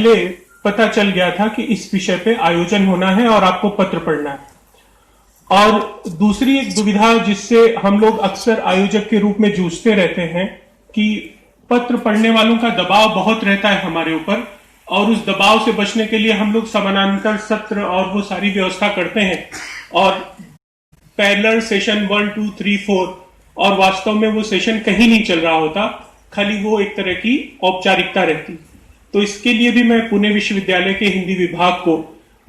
पहले पता चल गया था कि इस विषय पे आयोजन होना है और आपको पत्र पढ़ना है। और दूसरी एक दुविधा जिससे हम लोग अक्सर आयोजक के रूप में जूझते रहते हैं कि पत्र पढ़ने वालों का दबाव बहुत रहता है हमारे ऊपर, और उस दबाव से बचने के लिए हम लोग समानांतर सत्र और वो सारी व्यवस्था करते हैं और पैरेलल सेशन 1, 2, 3, 4, और वास्तव में वो सेशन कहीं नहीं चल रहा होता, खाली वो एक तरह की औपचारिकता रहती। तो इसके लिए भी मैं पुणे विश्वविद्यालय के हिंदी विभाग को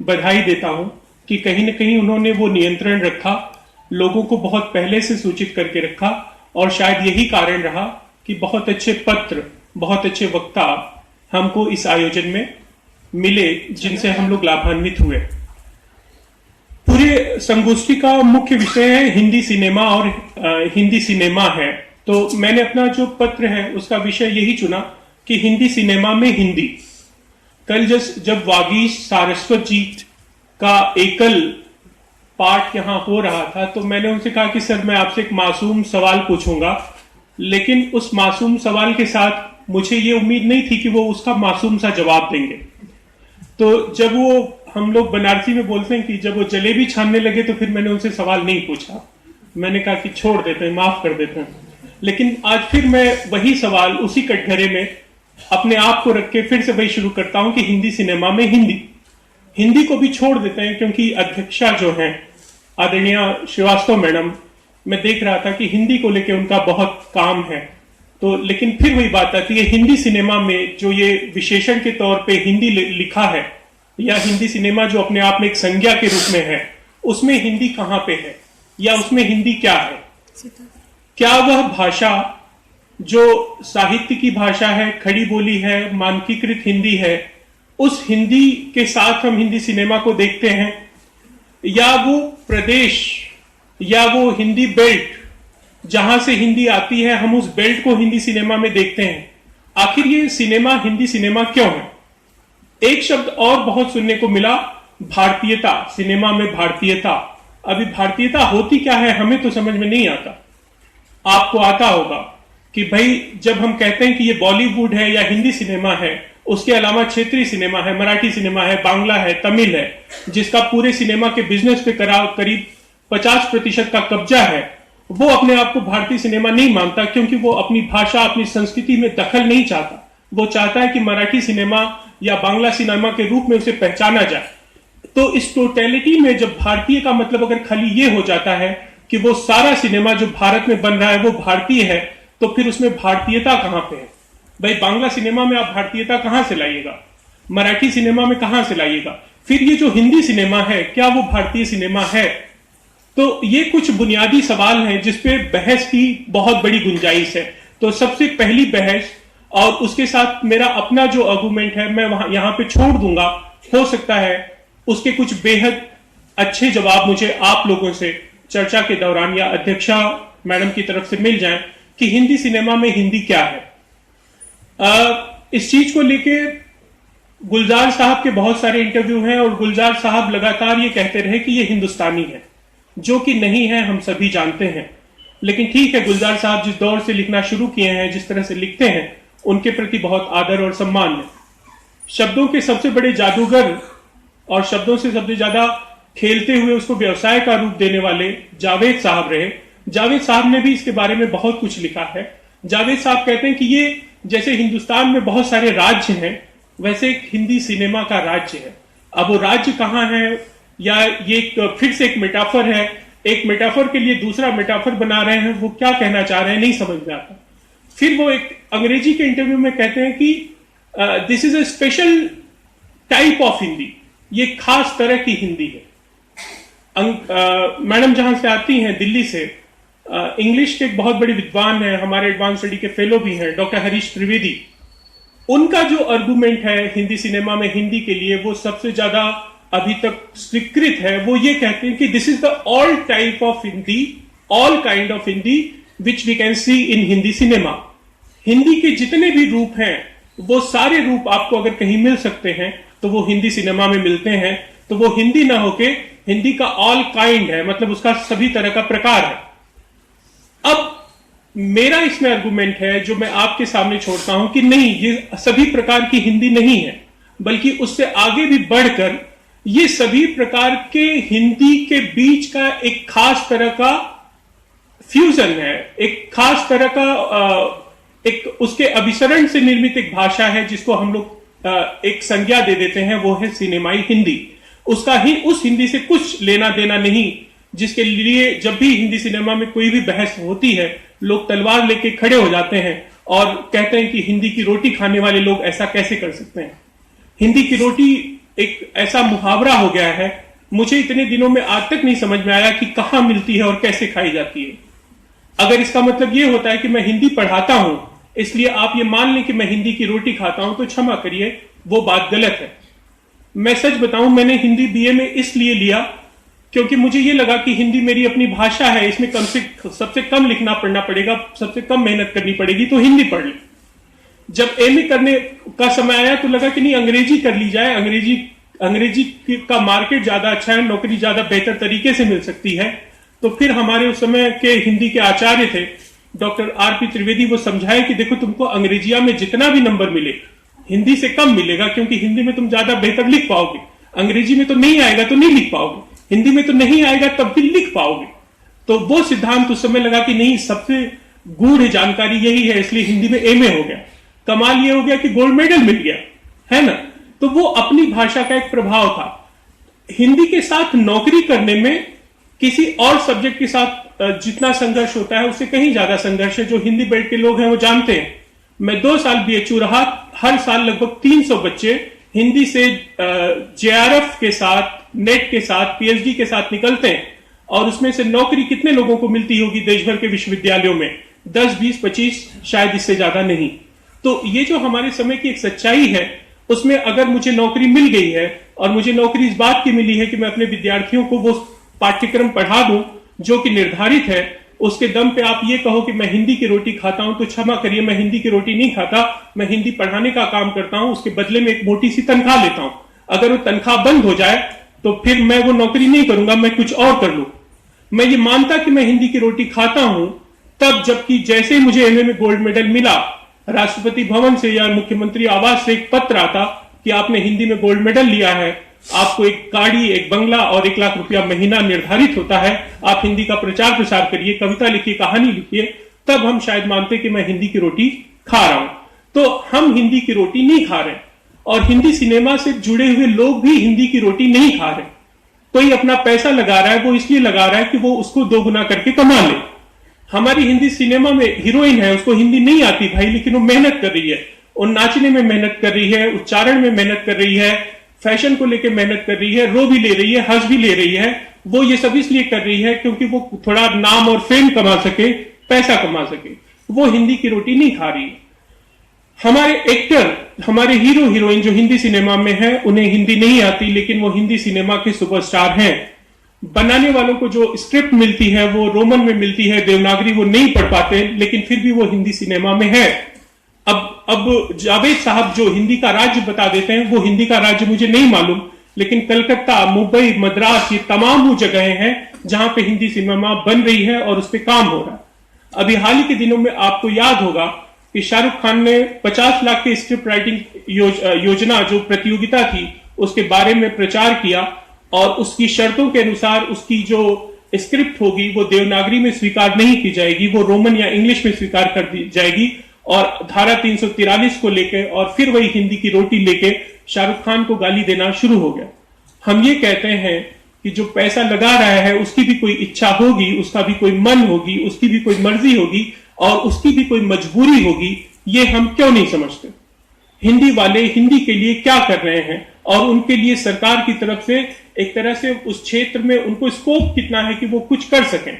बधाई देता हूं कि कहीं न कहीं उन्होंने वो नियंत्रण रखा, लोगों को बहुत पहले से सूचित करके रखा, और शायद यही कारण रहा कि बहुत अच्छे पत्र, बहुत अच्छे वक्ता हमको इस आयोजन में मिले जिनसे हम लोग लाभान्वित हुए। पूरे संगोष्ठी का मुख्य विषय है हिंदी सिनेमा, और हिंदी सिनेमा है। तो मैंने अपना जो पत्र है उसका विषय यही चुना कि हिंदी सिनेमा में हिंदी। कल जब वागीश सारस्वत जी का एकल पाठ यहां हो रहा था तो मैंने उनसे कहा कि सर मैं आपसे एक मासूम सवाल पूछूंगा, लेकिन उस मासूम सवाल के साथ मुझे ये उम्मीद नहीं थी कि वो उसका मासूम सा जवाब देंगे। तो जब वो, हम लोग बनारसी में बोलते हैं कि जब वो जलेबी छानने लगे तो फिर मैंने उनसे सवाल नहीं पूछा, मैंने कहा कि छोड़ देते हैं, माफ कर देते हैं। लेकिन आज फिर मैं वही सवाल उसी कटघरे में अपने आप को रख के फिर से वही शुरू करता हूं कि हिंदी सिनेमा में हिंदी को भी छोड़ देते हैं, क्योंकि अध्यक्षा जो हैं आदरणीय श्रीवास्तव मैडम, मैं देख रहा था कि हिंदी को लेके उनका बहुत काम है। तो लेकिन फिर वही बात आती है, हिंदी सिनेमा में जो ये विशेषण के तौर पे हिंदी लिखा है, या हिंदी सिनेमा जो अपने आप में एक संज्ञा के रूप में है, उसमें हिंदी कहां पे है, या उसमें हिंदी क्या है? क्या वह भाषा जो साहित्य की भाषा है, खड़ी बोली है, मानकीकृत हिंदी है, उस हिंदी के साथ हम हिंदी सिनेमा को देखते हैं, या वो प्रदेश या वो हिंदी बेल्ट जहां से हिंदी आती है हम उस बेल्ट को हिंदी सिनेमा में देखते हैं? आखिर ये सिनेमा हिंदी सिनेमा क्यों है? एक शब्द और बहुत सुनने को मिला, भारतीयता। सिनेमा में भारतीयता, अभी भारतीयता होती क्या है हमें तो समझ में नहीं आता। आपको आता होगा कि भाई जब हम कहते हैं कि ये बॉलीवुड है या हिंदी सिनेमा है, उसके अलावा क्षेत्रीय सिनेमा है, मराठी सिनेमा है, बांग्ला है, तमिल है, जिसका पूरे सिनेमा के बिजनेस पे करीब 50% का कब्जा है, वो अपने आप को भारतीय सिनेमा नहीं मानता, क्योंकि वो अपनी भाषा, अपनी संस्कृति में दखल नहीं चाहता। वो चाहता है कि मराठी सिनेमा या बांग्ला सिनेमा के रूप में उसे पहचाना जाए। तो इस टोटलिटी में जब भारतीय का मतलब अगर खाली ये हो जाता है कि वो सारा सिनेमा जो भारत में बन रहा है वो भारतीय है, तो फिर उसमें भारतीयता कहां पे है? भाई बांग्ला सिनेमा में आप भारतीयता कहां से लाइएगा? मराठी सिनेमा में कहां से लाइएगा? फिर ये जो हिंदी सिनेमा है, क्या वो भारतीय सिनेमा है? तो ये कुछ बुनियादी सवाल हैं जिसपे बहस की बहुत बड़ी गुंजाइश है। तो सबसे पहली बहस, और उसके साथ मेरा अपना जो आर्गुमेंट है मैं वहां यहां पे छोड़ दूंगा, हो सकता है उसके कुछ बेहद अच्छे जवाब मुझे आप लोगों से चर्चा के दौरान या अध्यक्षा मैडम की तरफ से मिल जाएं कि हिंदी सिनेमा में हिंदी क्या है। इस चीज को लेके गुलजार साहब के बहुत सारे इंटरव्यू हैं, और गुलजार साहब लगातार ये कहते रहे कि ये हिंदुस्तानी है, जो कि नहीं है, हम सभी जानते हैं। लेकिन ठीक है, गुलजार साहब जिस दौर से लिखना शुरू किए हैं, जिस तरह से लिखते हैं, उनके प्रति बहुत आदर और सम्मान है। शब्दों के सबसे बड़े जादूगर और शब्दों से सबसे ज्यादा खेलते हुए उसको व्यवसाय का रूप देने वाले जावेद साहब रहे। जावेद साहब ने भी इसके बारे में बहुत कुछ लिखा है। जावेद साहब कहते हैं कि ये जैसे हिंदुस्तान में बहुत सारे राज्य हैं, वैसे एक हिंदी सिनेमा का राज्य है। अब वो राज्य कहां है, या ये फिर से एक मेटाफर है, एक मेटाफर के लिए दूसरा मेटाफर बना रहे हैं, वो क्या कहना चाह रहे हैं नहीं समझ में आता। फिर वो एक अंग्रेजी के इंटरव्यू में कहते हैं कि this is a special type of Hindi, ये खास तरह की हिंदी है। मैडम जहां से आती हैं, दिल्ली से, इंग्लिश के एक बहुत बड़े विद्वान हैं, हमारे एडवांस स्टडी के फेलो भी हैं, डॉक्टर हरीश त्रिवेदी। उनका जो आर्गुमेंट है हिंदी सिनेमा में हिंदी के लिए, वो सबसे ज्यादा अभी तक स्वीकृत है। वो ये कहते हैं कि this is the all type of Hindi, all kind of Hindi which we can see in Hindi cinema. Hindi के जितने भी रूप हैं, वो सारे रूप आपको अगर कहीं मिल सकते हैं तो वो हिंदी सिनेमा में मिलते हैं। तो वो हिंदी ना होके हिंदी का ऑल काइंड है, मतलब उसका सभी तरह का प्रकार है। अब मेरा इसमें आर्गुमेंट है जो मैं आपके सामने छोड़ता हूं कि नहीं, ये सभी प्रकार की हिंदी नहीं है। बल्कि उससे आगे भी बढ़कर ये सभी प्रकार के हिंदी के बीच का एक खास तरह का फ्यूजन है, एक खास तरह का एक उसके अभिसरण से निर्मित एक भाषा है जिसको हम लोग एक संज्ञा दे देते हैं, वो है सिनेमाई हिंदी। उसका ही उस हिंदी से कुछ लेना देना नहीं जिसके लिए जब भी हिंदी सिनेमा में कोई भी बहस होती है लोग तलवार लेके खड़े हो जाते हैं और कहते हैं कि हिंदी की रोटी खाने वाले लोग ऐसा कैसे कर सकते हैं। हिंदी की रोटी एक ऐसा मुहावरा हो गया है, मुझे इतने दिनों में आज तक नहीं समझ में आया कि कहां मिलती है और कैसे खाई जाती है। अगर इसका मतलब यह होता है कि मैं हिंदी पढ़ाता हूं इसलिए आप ये मान लें कि मैं हिंदी की रोटी खाता हूं, तो क्षमा करिए, वो बात गलत है। मैं सच बताऊं, मैंने हिंदी बीए में इसलिए लिया क्योंकि मुझे ये लगा कि हिंदी मेरी अपनी भाषा है, इसमें सबसे कम लिखना पढ़ना पड़ेगा, सबसे कम मेहनत करनी पड़ेगी, तो हिंदी पढ़ ली। जब एमए करने का समय आया तो लगा कि नहीं, अंग्रेजी कर ली जाए, अंग्रेजी का मार्केट ज्यादा अच्छा है, नौकरी ज्यादा बेहतर तरीके से मिल सकती है। तो फिर हमारे उस समय के हिंदी के आचार्य थे डॉक्टर आरपी त्रिवेदी, वो समझाए कि देखो तुमको अंग्रेजिया में जितना भी नंबर मिले हिंदी से कम मिलेगा, क्योंकि हिंदी में तुम ज्यादा बेहतर लिख पाओगे, अंग्रेजी में तो नहीं आएगा तो नहीं लिख पाओगे, हिंदी में तो नहीं आएगा तब भी लिख पाओगे। तो वो सिद्धांत उस समय लगा कि नहीं, सबसे गूढ़ जानकारी यही है, इसलिए हिंदी में एमए हो गया। कमाल ये हो गया कि गोल्ड मेडल मिल गया, है ना। तो वो अपनी भाषा का एक प्रभाव था। हिंदी के साथ नौकरी करने में किसी और सब्जेक्ट के साथ जितना संघर्ष होता है उससे कहीं ज्यादा संघर्ष है। जो हिंदी बेल्ट के लोग हैं वो जानते हैं। मैं 2 साल बीएचयू रहा, हर साल लगभग 300 बच्चे हिंदी से जेआरएफ के साथ, नेट के साथ, पीएचडी के साथ निकलते हैं, और उसमें से नौकरी कितने लोगों को मिलती होगी देश भर के विश्वविद्यालयों में? 10, 20, 25, शायद इससे ज्यादा नहीं। तो ये जो हमारे समय की एक सच्चाई है, उसमें अगर मुझे नौकरी मिल गई है और मुझे नौकरी इस बात की मिली है कि मैं अपने विद्यार्थियों को वो पाठ्यक्रम पढ़ा दूं जो कि निर्धारित है, उसके दम पे आप ये कहो कि मैं हिंदी की रोटी खाता हूं, तो क्षमा करिए, मैं हिंदी की रोटी नहीं खाता, मैं हिंदी पढ़ाने का काम करता हूं, उसके बदले में एक मोटी सी तनख्वाह लेता हूं। अगर वो तनख्वाह बंद हो जाए तो फिर मैं वो नौकरी नहीं करूंगा, मैं कुछ और कर लूं। मैं ये मानता कि मैं हिंदी की रोटी खाता हूं तब जबकि जैसे मुझे एमए में गोल्ड मेडल मिला, राष्ट्रपति भवन से या मुख्यमंत्री आवास से एक पत्र आता कि आपने हिंदी में गोल्ड मेडल लिया है, आपको एक गाड़ी, एक बंगला और 1 लाख रुपया महीना निर्धारित होता है, आप हिंदी का प्रचार प्रसार करिए, कविता लिखिए, कहानी लिखिए, तब हम शायद मानते कि मैं हिंदी की रोटी खा रहा हूं। तो हम हिंदी की रोटी नहीं खा रहे, और हिंदी सिनेमा से जुड़े हुए लोग भी हिंदी की रोटी नहीं खा रहे। कोई अपना पैसा लगा रहा है, वो इसलिए लगा रहा है कि वो उसको 2 गुना करके कमा ले। हमारी हिंदी सिनेमा में हीरोइन है, उसको हिंदी नहीं आती भाई, लेकिन वो मेहनत कर रही है, वो नाचने में मेहनत कर रही है, उच्चारण में मेहनत कर रही है, फैशन को लेकर मेहनत कर रही है, रो भी ले रही है, हंस भी ले रही है। वो ये सब इसलिए कर रही है क्योंकि वो थोड़ा नाम और फेम कमा सके, पैसा कमा सके। वो हिंदी की रोटी नहीं खा रही। हमारे एक्टर, हमारे हीरो हीरोइन जो हिंदी सिनेमा में है, उन्हें हिंदी नहीं आती, लेकिन वो हिंदी सिनेमा के सुपरस्टार हैं। बनाने वालों को जो स्क्रिप्ट मिलती है वो रोमन में मिलती है, देवनागरी वो नहीं पढ़ पाते, लेकिन फिर भी वो हिंदी सिनेमा में है। अब जावेद साहब जो हिंदी का राज्य बता देते हैं, वो हिंदी का राज्य मुझे नहीं मालूम, लेकिन कलकत्ता, मुंबई, मद्रास, ये तमाम वो जगहें हैं जहां पे हिंदी सिनेमा बन रही है और उस पर काम हो रहा है। अभी हाल ही के दिनों में आपको याद होगा कि शाहरुख खान ने 50 लाख के स्क्रिप्ट राइटिंग योजना जो प्रतियोगिता थी उसके बारे में प्रचार किया, और उसकी शर्तों के अनुसार उसकी जो स्क्रिप्ट होगी वो देवनागरी में स्वीकार नहीं की जाएगी, वो रोमन या इंग्लिश में स्वीकार कर दी जाएगी। और धारा 343 को लेके और फिर वही हिंदी की रोटी लेके शाहरुख खान को गाली देना शुरू हो गया। हम ये कहते हैं कि जो पैसा लगा रहा है उसकी भी कोई इच्छा होगी, उसका भी कोई मन होगी, उसकी भी कोई मर्जी होगी और उसकी भी कोई मजबूरी होगी। ये हम क्यों नहीं समझते? हिंदी वाले हिंदी के लिए क्या कर रहे हैं, और उनके लिए सरकार की तरफ से एक तरह से उस क्षेत्र में उनको स्कोप कितना है कि वो कुछ कर सकें।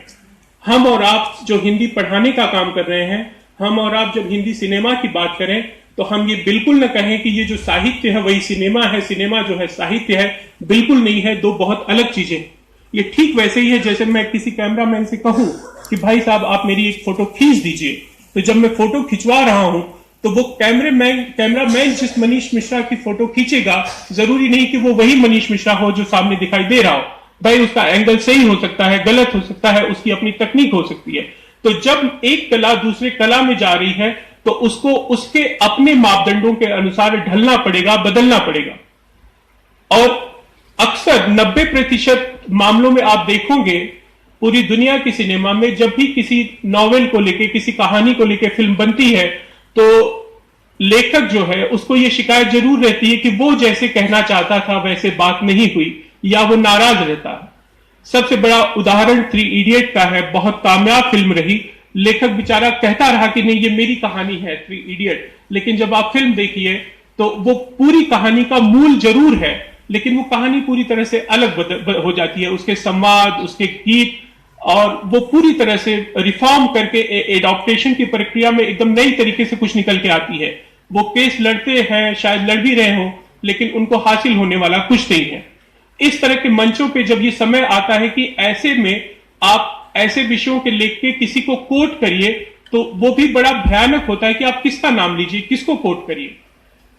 हम और आप जो हिंदी पढ़ाने का काम कर रहे हैं, हम और आप जब हिंदी सिनेमा की बात करें तो हम ये बिल्कुल न कहें कि ये जो साहित्य है वही सिनेमा है, सिनेमा जो है साहित्य है, बिल्कुल नहीं है, 2 बहुत अलग चीजें। ये ठीक वैसे ही है जैसे मैं किसी कैमरामैन से कहूं कि भाई साहब आप मेरी एक फोटो खींच दीजिए, तो जब मैं फोटो खिंचवा रहा हूं तो वो कैमरामैन जिस मनीष मिश्रा की फोटो खींचेगा, जरूरी नहीं कि वो वही मनीष मिश्रा हो जो सामने दिखाई दे रहा हो। भाई उसका एंगल सही हो सकता है, गलत हो सकता है, उसकी अपनी तकनीक हो सकती है। तो जब एक कला दूसरे कला में जा रही है तो उसको उसके अपने मापदंडों के अनुसार ढलना पड़ेगा, बदलना पड़ेगा। और अक्सर 90% मामलों में आप देखोगे पूरी दुनिया की सिनेमा में जब भी किसी नॉवेल को लेके, किसी कहानी को लेके फिल्म बनती है, तो लेखक जो है उसको यह शिकायत जरूर रहती है कि वो जैसे कहना चाहता था वैसे बात नहीं हुई, या वो नाराज रहता है। सबसे बड़ा उदाहरण 3 इडियट का है, बहुत कामयाब फिल्म रही। लेखक बेचारा कहता रहा कि नहीं ये मेरी कहानी है 3 इडियट, लेकिन जब आप फिल्म देखिए तो वो पूरी कहानी का मूल जरूर है, लेकिन वो कहानी पूरी तरह से अलग हो जाती है। उसके संवाद, उसके गीत, और वो पूरी तरह से रिफॉर्म करके एडॉप्टेशन की प्रक्रिया में एकदम नई तरीके से कुछ निकल के आती है। वो केस लड़ते हैं, शायद लड़ भी रहे हो, लेकिन उनको हासिल होने वाला कुछ नहीं है। इस तरह के मंचों पे जब ये समय आता है कि ऐसे में आप ऐसे विषयों के लेके किसी को कोट करिए, तो वो भी बड़ा भयानक होता है कि आप किसका नाम लीजिए, किसको कोट करिए।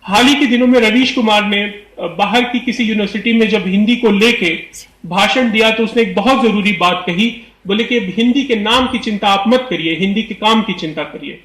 हाल ही के दिनों में रवीश कुमार ने बाहर की किसी यूनिवर्सिटी में जब हिंदी को लेके भाषण दिया तो उसने एक बहुत जरूरी बात कही। बोले कि हिंदी के नाम की चिंता आप मत करिए, हिंदी के काम की चिंता करिए।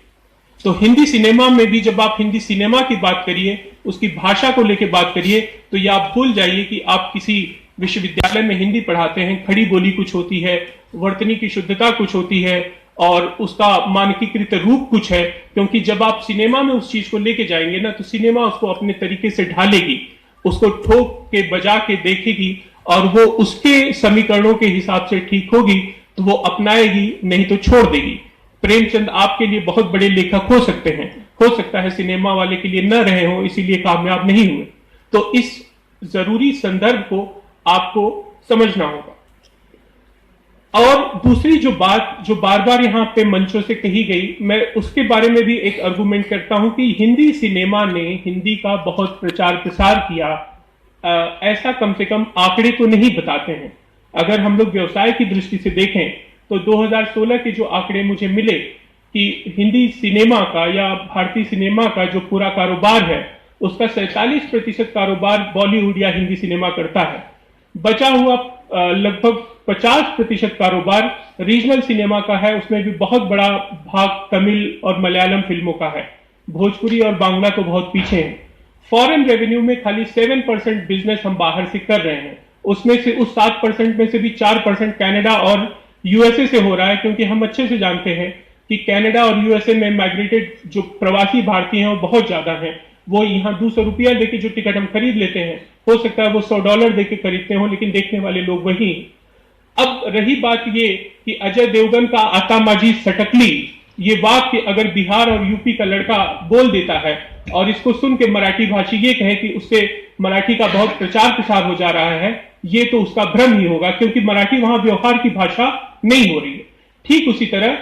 तो हिंदी सिनेमा में भी जब आप हिंदी सिनेमा की बात करिए, उसकी भाषा को लेकर बात करिए, तो ये आप भूल जाइए कि आप किसी विश्वविद्यालय में हिंदी पढ़ाते हैं। खड़ी बोली कुछ होती है, वर्तनी की शुद्धता कुछ होती है, और उसका मानकीकृत रूप कुछ है। क्योंकि जब आप सिनेमा में उस चीज को लेके जाएंगे ना, तो सिनेमा उसको अपने तरीके से ढालेगी, उसको ठोक के बजा के देखेगी, और वो उसके समीकरणों के हिसाब से ठीक होगी तो वो अपनाएगी, नहीं तो छोड़ देगी। प्रेमचंद आपके लिए बहुत बड़े लेखक हो सकते हैं, हो सकता है सिनेमा वाले के लिए न रहे हो, इसीलिए कामयाब नहीं हुए। तो इस जरूरी संदर्भ को आपको समझना होगा। और दूसरी जो बात जो बार बार यहां पे मंचों से कही गई, मैं उसके बारे में भी एक आर्गुमेंट करता हूं कि हिंदी सिनेमा ने हिंदी का बहुत प्रचार प्रसार किया। ऐसा कम से कम आंकड़े तो नहीं बताते हैं। अगर हम लोग व्यवसाय की दृष्टि से देखें तो 2016 के जो आंकड़े मुझे मिले कि हिंदी सिनेमा का या भारतीय सिनेमा का जो पूरा कारोबार है, उसका 47% कारोबार बॉलीवुड या हिंदी सिनेमा करता है। बचा हुआ लगभग 50% कारोबार रीजनल सिनेमा का है। उसमें भी बहुत बड़ा भाग तमिल और मलयालम फिल्मों का है। भोजपुरी और बांग्ला तो बहुत पीछे हैं। फॉरेन रेवेन्यू में खाली 7% बिजनेस हम बाहर से कर रहे हैं। उसमें से उस 7% में से भी 4% कनाडा और यूएसए से हो रहा है, क्योंकि हम अच्छे से जानते हैं कि कनाडा और यूएसए में माइग्रेटेड जो प्रवासी भारतीय हैं वो बहुत ज्यादा हैं। वो यहाँ 200 रुपया देके जो टिकट हम खरीद लेते हैं, हो सकता है वो $100 देके खरीदते हो, लेकिन देखने वाले लोग वही। अब रही बात ये कि अजय देवगन का आता माजी सटकली, ये वाक्य अगर बिहार और यूपी का लड़का बोल देता है और इसको सुन के मराठी भाषी ये कहे कि उससे मराठी का बहुत प्रचार प्रसार हो जा रहा है, ये तो उसका भ्रम ही होगा, क्योंकि मराठी वहां व्यवहार की भाषा नहीं हो रही है। ठीक उसी तरह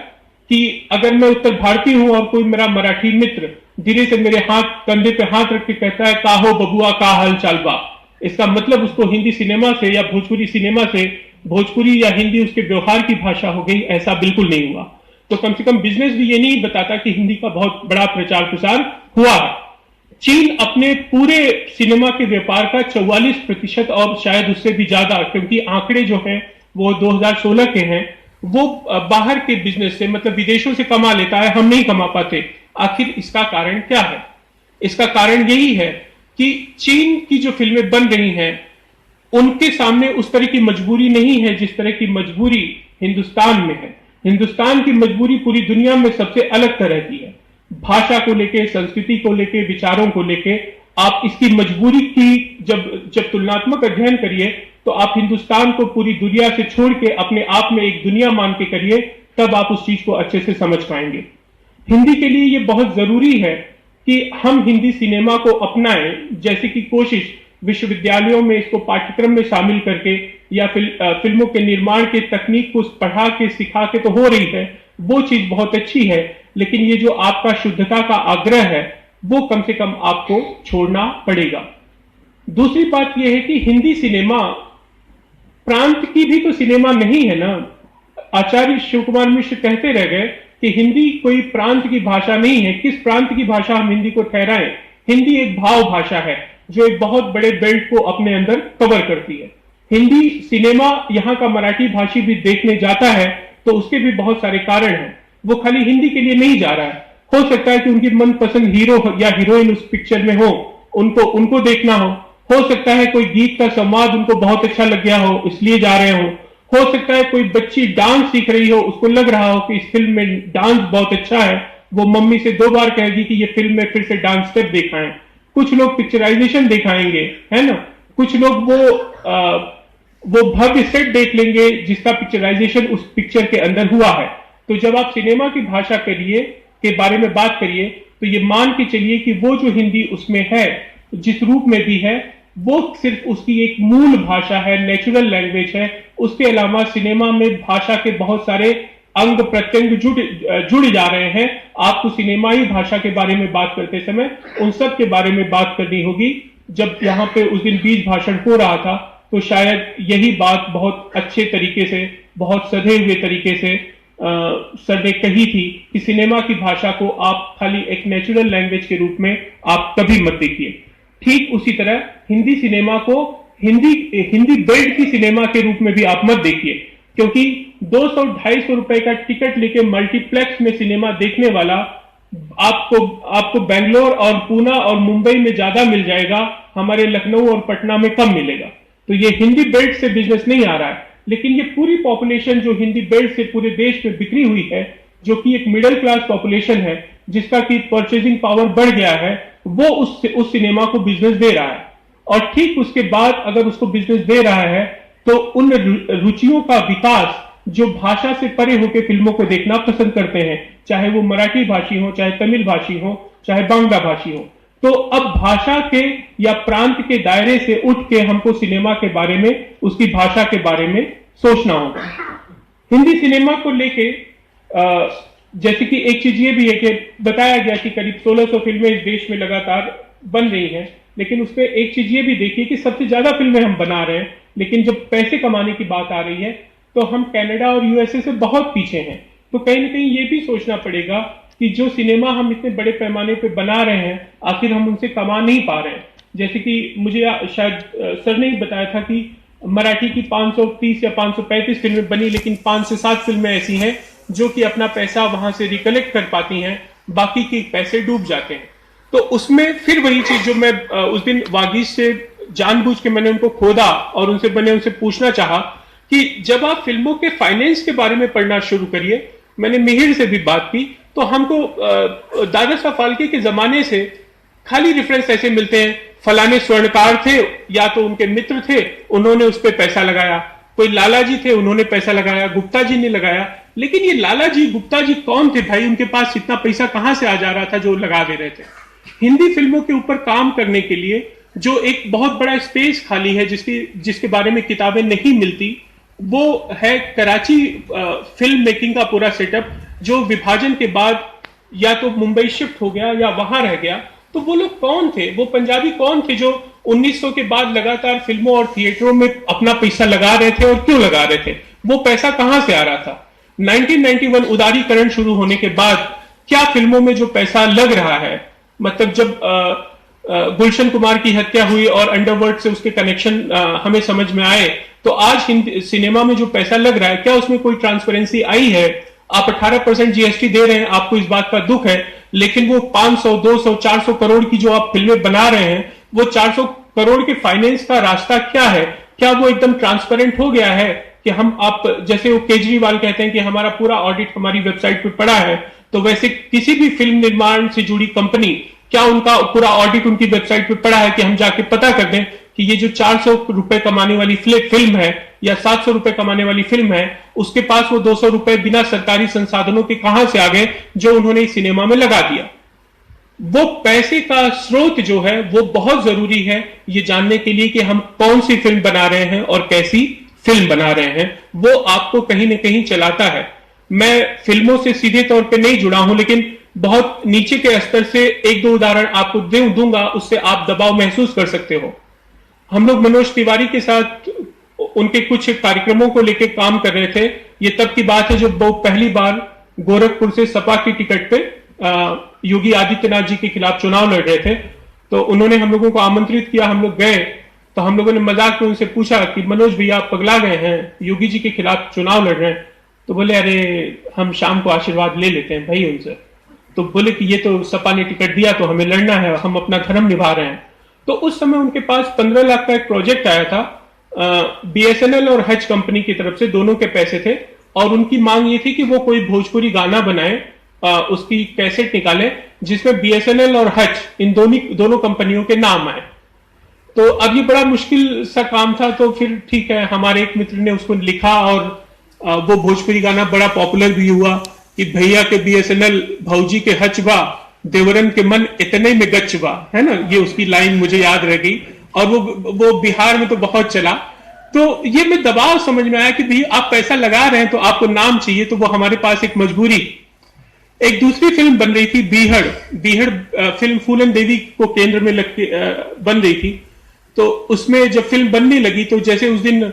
कि अगर मैं उत्तर भारतीय हूं और कोई मेरा मराठी मित्र धीरे से मेरे कंधे पे हाथ रख के कहता है का हो बबुआ, का हाल चाल बा, इसका मतलब उसको हिंदी सिनेमा से या भोजपुरी सिनेमा से भोजपुरी या हिंदी उसके व्यवहार की भाषा हो गई, ऐसा बिल्कुल नहीं हुआ। तो कम से कम बिजनेस भी ये नहीं बताता कि हिंदी का बहुत बड़ा प्रचार प्रसार हुआ है। चीन अपने पूरे सिनेमा के व्यापार का 44% और शायद उससे भी ज्यादा, क्योंकि आंकड़े जो हैं वो 2016 के हैं, वो बाहर के बिजनेस से मतलब विदेशों से कमा लेता है, हम नहीं कमा पाते। आखिर इसका कारण क्या है? इसका कारण यही है कि चीन की जो फिल्में बन रही हैं उनके सामने उस तरह की मजबूरी नहीं है जिस तरह की मजबूरी हिंदुस्तान में है। हिंदुस्तान की मजबूरी पूरी दुनिया में सबसे अलग तरह की है। भाषा को लेके, संस्कृति को लेके, विचारों को लेके आप इसकी मजबूरी की जब तुलनात्मक अध्ययन करिए तो आप हिंदुस्तान को पूरी दुनिया से छोड़ के अपने आप में एक दुनिया मान के करिए, तब आप उस चीज को अच्छे से समझ पाएंगे। हिंदी के लिए यह बहुत जरूरी है कि हम हिंदी सिनेमा को अपनाएं, जैसे कि कोशिश विश्वविद्यालयों में इसको पाठ्यक्रम में शामिल करके या फिल्मों के निर्माण के तकनीक को पढ़ा के सिखा के तो हो रही है, वो चीज बहुत अच्छी है, लेकिन ये जो आपका शुद्धता का आग्रह है वो कम से कम आपको छोड़ना पड़ेगा। दूसरी बात यह है कि हिंदी सिनेमा प्रांत की भी तो सिनेमा नहीं है ना। आचार्य शिव कुमार मिश्र कहते रह गए कि हिंदी कोई प्रांत की भाषा नहीं है। किस प्रांत की भाषा हम हिंदी को ठहराएं? हिंदी एक भाव भाषा है जो एक बहुत बड़े बेल्ट को अपने अंदर कवर करती है। हिंदी सिनेमा यहाँ का मराठी भाषी भी देखने जाता है तो उसके भी बहुत सारे कारण हैं। वो खाली हिंदी के लिए नहीं जा रहा है, हो सकता है कि उनकी मनपसंद हीरो या हीरोइन उस पिक्चर में हो, उनको उनको देखना हो सकता है कोई गीत का संवाद उनको बहुत अच्छा लग गया हो इसलिए जा रहे हो सकता है कोई बच्ची डांस सीख रही हो, उसको लग रहा हो कि इस फिल्म में डांस बहुत अच्छा है, वो मम्मी से 2 बार कहेगी कि ये फिल्म में फिर से डांस स्टेप दिखाएं। कुछ लोग पिक्चराइजेशन दिखाएंगे, है ना, कुछ लोग वो भव्य सेट देख लेंगे जिसका पिक्चराइजेशन उस पिक्चर के अंदर हुआ है। तो जब आप सिनेमा की भाषा के बारे में बात करिए तो ये मान के चलिए कि वो जो हिंदी उसमें है, जिस रूप में भी है, वो सिर्फ उसकी एक मूल भाषा है, नेचुरल लैंग्वेज है। उसके अलावा सिनेमा में भाषा के बहुत सारे अंग प्रत्यंग जुड़ जा रहे हैं। आपको सिनेमाई भाषा के बारे में बात करते समय उन सब के बारे में बात करनी होगी। जब यहाँ पे उस दिन बीज भाषण हो रहा था तो शायद यही बात बहुत अच्छे तरीके से, बहुत सधे हुए तरीके से सर ने कही थी कि सिनेमा की भाषा को आप खाली एक नेचुरल लैंग्वेज के रूप में आप कभी मत देखिए। ठीक उसी तरह हिंदी सिनेमा को हिंदी बेल्ट की सिनेमा के रूप में भी आप मत देखिए, क्योंकि 200-250 रुपए का टिकट लेके मल्टीप्लेक्स में सिनेमा देखने वाला आपको बेंगलोर और पूना और मुंबई में ज्यादा मिल जाएगा, हमारे लखनऊ और पटना में कम मिलेगा। तो ये हिंदी बेल्ट से बिजनेस नहीं आ रहा है, लेकिन ये पूरी पॉपुलेशन जो हिंदी बेल्ट से पूरे देश में बिक्री हुई है, जो कि एक मिडिल क्लास पॉपुलेशन है, जिसका की परचेजिंग पावर बढ़ गया है, वो उस सिनेमा को बिजनेस दे रहा है। और ठीक उसके बाद अगर उसको बिजनेस दे रहा है तो उन रुचियों का विकास जो भाषा से परे होकर फिल्मों को देखना पसंद करते हैं, चाहे वो मराठी भाषी हो, चाहे तमिल भाषी हो, चाहे बांग्ला भाषी हो, तो अब भाषा के या प्रांत के दायरे से उठ के हमको सिनेमा के बारे में, उसकी भाषा के बारे में सोचना होगा। हिंदी सिनेमा को लेके जैसे कि एक चीज ये भी है कि बताया गया कि करीब 1600 फिल्में इस देश में लगातार बन रही हैं, लेकिन उसमें एक चीज ये भी देखिए कि सबसे ज्यादा फिल्में हम बना रहे हैं, लेकिन जब पैसे कमाने की बात आ रही है तो हम कनाडा और यूएसए से बहुत पीछे हैं। तो कहीं ना कहीं ये भी सोचना पड़ेगा कि जो सिनेमा हम इतने बड़े पैमाने पे बना रहे हैं, आखिर हम उनसे कमा नहीं पा रहे हैं। जैसे कि मुझे शायद सर ने ही बताया था कि मराठी की 530 या 535 फिल्में बनी, लेकिन 5 से 7 फिल्में ऐसी हैं जो कि अपना पैसा वहां से रिकलेक्ट कर पाती हैं, बाकी के पैसे डूब जाते हैं। तो उसमें फिर वही चीज जो मैं उस दिन वागीश से जानबूझ के मैंने उनको खोदा और उनसे पूछना चाहा कि जब आप फिल्मों के फाइनेंस के बारे में पढ़ना शुरू करिए, मैंने मिहिर से भी बात की, तो हमको दादा साहब फाल्के के जमाने से खाली रेफरेंस ऐसे मिलते हैं, फलाने स्वर्णकार थे या तो उनके मित्र थे, उन्होंने उस पर पैसा लगाया, कोई लाला जी थे उन्होंने पैसा लगाया, गुप्ता जी ने लगाया। लेकिन ये लाला जी गुप्ता जी कौन थे भाई? उनके पास इतना पैसा कहां से आ जा रहा था जो लगा दे रहे थे? हिंदी फिल्मों के ऊपर काम करने के लिए जो एक बहुत बड़ा स्पेस खाली है, जिसके बारे में किताबें नहीं मिलती, वो है कराची फिल्म मेकिंग का पूरा सेटअप, जो विभाजन के बाद या तो मुंबई शिफ्ट हो गया या वहां रह गया। तो वो लोग कौन थे? वो पंजाबी कौन थे जो 1900 के बाद लगातार फिल्मों और थिएटरों में अपना पैसा लगा रहे थे, और क्यों लगा रहे थे? वो पैसा कहां से आ रहा था? 1991 उदारीकरण शुरू होने के बाद क्या फिल्मों में जो पैसा लग रहा है, मतलब जब गुलशन कुमार की हत्या हुई और अंडरवर्ल्ड से उसके कनेक्शन हमें समझ में आए, तो आज सिनेमा में जो पैसा लग रहा है, क्या उसमें कोई ट्रांसपेरेंसी आई है? आप 18% जीएसटी दे रहे हैं, आपको इस बात का दुख है, लेकिन वो 500, 200, 400 करोड़ की जो आप फिल्में बना रहे हैं, वो 400 करोड़ के फाइनेंस का रास्ता क्या है? क्या वो एकदम ट्रांसपेरेंट हो गया है कि आप जैसे वो केजरीवाल कहते हैं कि हमारा पूरा ऑडिट हमारी वेबसाइट पे पड़ा है, तो वैसे किसी भी फिल्म निर्माण से जुड़ी कंपनी, क्या उनका पूरा ऑडिट उनकी वेबसाइट पे पड़ा है कि हम जाके पता कर दें कि ये जो 400 रुपए कमाने वाली फिल्म है या 700 रुपए कमाने वाली फिल्म है, उसके पास वो 200 रुपए बिना सरकारी संसाधनों के कहां से आ गए जो उन्होंने इस सिनेमा में लगा दिया? वो पैसे का स्रोत जो है वो बहुत जरूरी है ये जानने के लिए कि हम कौन सी फिल्म बना रहे हैं और कैसी फिल्म बना रहे हैं, वो आपको कहीं ना कहीं चलाता है। मैं फिल्मों से सीधे तौर पे नहीं जुड़ा हूं, लेकिन बहुत नीचे के स्तर से 1-2 उदाहरण आपको दूंगा, उससे आप दबाव महसूस कर सकते हो। हम लोग मनोज तिवारी के साथ उनके कुछ कार्यक्रमों को लेकर काम कर रहे थे। ये तब की बात है जब वो पहली बार गोरखपुर से सपा की टिकट पे योगी आदित्यनाथ जी के खिलाफ चुनाव लड़ रहे थे। तो उन्होंने हम लोगों को आमंत्रित किया, हम लोग गए, तो हम लोगों ने मजाक में उनसे पूछा कि मनोज भैया आप पगला गए हैं, योगी जी के खिलाफ चुनाव लड़ रहे हैं? तो बोले अरे हम शाम को आशीर्वाद ले लेते हैं भाई उनसे। तो बोले कि ये तो सपा ने टिकट दिया तो हमें लड़ना है, हम अपना धर्म निभा रहे हैं। तो उस समय उनके पास 15 लाख का एक प्रोजेक्ट आया था, बीएसएनएल और हज कंपनी की तरफ से, दोनों के पैसे थे, और उनकी मांग ये थी कि वो कोई भोजपुरी गाना बनाए, उसकी कैसेट निकाले जिसमें बीएसएनएल और हज इन दोनों कंपनियों के नाम आए। तो अब ये बड़ा मुश्किल सा काम था, तो फिर ठीक है, हमारे एक मित्र ने उसको लिखा और वो भोजपुरी गाना बड़ा पॉपुलर भी हुआ कि भैया के बीएसएनएल भौजी के हचबा, देवरन के मन इतने में गचबा, है ना, ये उसकी लाइन मुझे याद रह गई, और वो बिहार में तो बहुत चला। तो ये में दबाव समझ में आया कि भैया आप पैसा लगा रहे हैं तो आपको नाम चाहिए, तो वो हमारे पास एक मजबूरी। एक दूसरी फिल्म बन रही थी बीहड़ फिल्म फूलन देवी को केंद्र में लग के बन रही थी। तो उसमें जब फिल्म बनने लगी तो जैसे उस दिन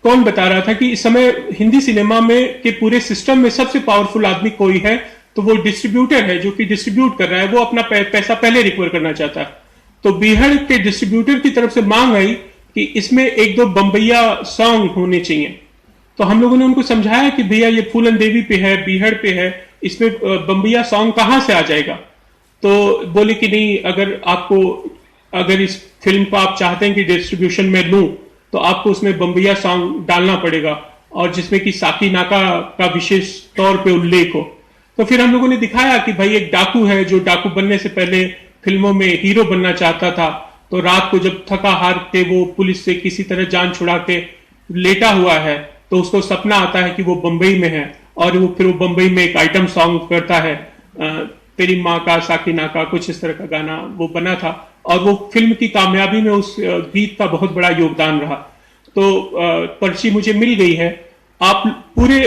कौन बता रहा था कि इस समय हिंदी सिनेमा में के पूरे सिस्टम में सबसे पावरफुल आदमी कोई है तो वो डिस्ट्रीब्यूटर है, जो कि डिस्ट्रीब्यूट कर रहा है, वो अपना पैसा पहले रिकवर करना चाहता है। तो बीहड़ के डिस्ट्रीब्यूटर की तरफ से मांग आई कि इसमें एक दो बम्बैया सॉन्ग होने चाहिए। तो हम लोगों ने उनको समझाया कि भैया ये फूलन देवी पे है, बीहड़ पे है, इसमें बम्बैया सॉन्ग कहां से आ जाएगा। तो बोले कि नहीं, अगर इस फिल्म को आप चाहते हैं कि डिस्ट्रीब्यूशन में लूं तो आपको उसमें बम्बैया सॉन्ग डालना पड़ेगा, और जिसमें कि साकी नाका का विशेष तौर पे उल्लेख हो। तो फिर हम लोगों ने दिखाया कि भाई एक डाकू है जो डाकू बनने से पहले फिल्मों में हीरो बनना चाहता था, तो रात को जब थका हार के वो पुलिस से किसी तरह जान छुड़ा के लेटा हुआ है तो उसको सपना आता है कि वो बंबई में है, और फिर वो बंबई में एक आइटम सॉन्ग करता है, तेरी माँ का साकी नाका, कुछ इस तरह का गाना वो बना था, और वो फिल्म की कामयाबी में उस गीत का बहुत बड़ा योगदान रहा। तो पर्ची मुझे मिल गई है। आप पूरे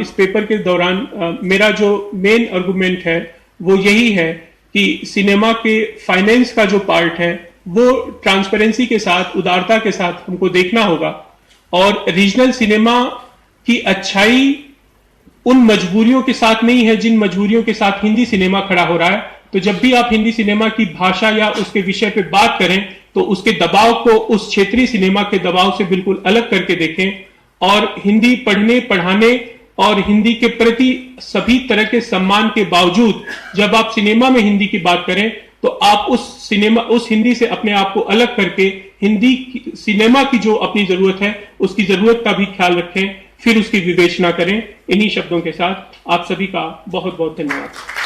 इस पेपर के दौरान मेरा जो मेन आर्गुमेंट है वो यही है कि सिनेमा के फाइनेंस का जो पार्ट है वो ट्रांसपेरेंसी के साथ, उदारता के साथ हमको देखना होगा, और रीजनल सिनेमा की अच्छाई उन मजबूरियों के साथ नहीं है जिन मजबूरियों के साथ हिंदी सिनेमा खड़ा हो रहा है। तो जब भी आप हिंदी सिनेमा की भाषा या उसके विषय पे बात करें तो उसके दबाव को उस क्षेत्रीय सिनेमा के दबाव से बिल्कुल अलग करके देखें, और हिंदी पढ़ने पढ़ाने और हिंदी के प्रति सभी तरह के सम्मान के बावजूद जब आप सिनेमा में हिंदी की बात करें तो आप उस हिंदी से अपने आप को अलग करके हिंदी सिनेमा की जो अपनी जरूरत है उसकी जरूरत का भी ख्याल रखें, फिर उसकी विवेचना करें। इन्हीं शब्दों के साथ आप सभी का बहुत बहुत धन्यवाद।